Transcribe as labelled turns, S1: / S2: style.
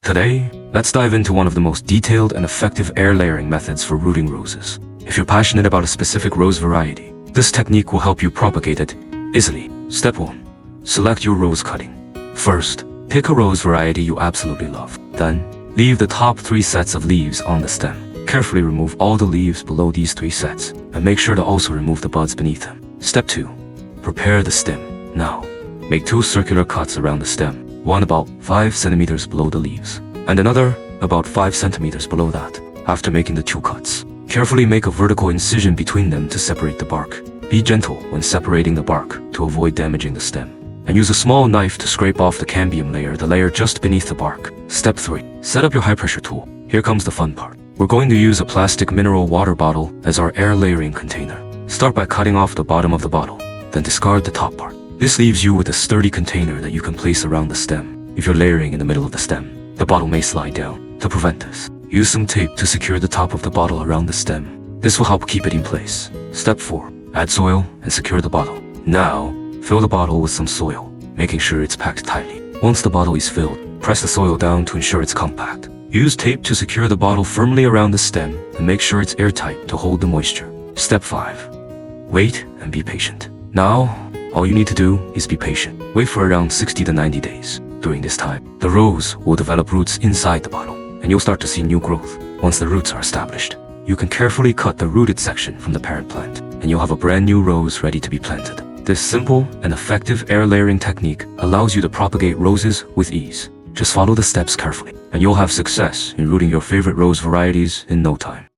S1: Today, let's dive into one of the most detailed and effective air layering methods for rooting roses. If you're passionate about a specific rose variety, this technique will help you propagate it easily. Step 1. Select your rose cutting. First, pick a rose variety you absolutely love. Then, leave the top 3 sets of leaves on the stem. Carefully remove all the leaves below these 3 sets, and make sure to also remove the buds beneath them. Step 2. Prepare the stem. Now, make 2 circular cuts around the stem, one about 5 centimeters below the leaves, and another about 5 centimeters below that. After making the 2 cuts, carefully make a vertical incision between them to separate the bark. Be gentle when separating the bark to avoid damaging the stem, and use a small knife to scrape off the cambium layer, the layer just beneath the bark. Step 3. Set up your high-pressure tool. Here comes the fun part. We're going to use a plastic mineral water bottle as our air layering container. Start by cutting off the bottom of the bottle, then discard the top part. This leaves you with a sturdy container that you can place around the stem. If you're layering in the middle of the stem, the bottle may slide down. To prevent this, use some tape to secure the top of the bottle around the stem. This will help keep it in place. Step 4. Add soil and secure the bottle. Now, fill the bottle with some soil, making sure it's packed tightly. Once the bottle is filled, press the soil down to ensure it's compact. Use tape to secure the bottle firmly around the stem and make sure it's airtight to hold the moisture. Step 5. Wait and be patient. Now, all you need to do is be patient. Wait for around 60 to 90 days. During this time, the rose will develop roots inside the bottle, and you'll start to see new growth. Once the roots are established, you can carefully cut the rooted section from the parent plant, and you'll have a brand new rose ready to be planted. This simple and effective air layering technique allows you to propagate roses with ease. Just follow the steps carefully, and you'll have success in rooting your favorite rose varieties in no time.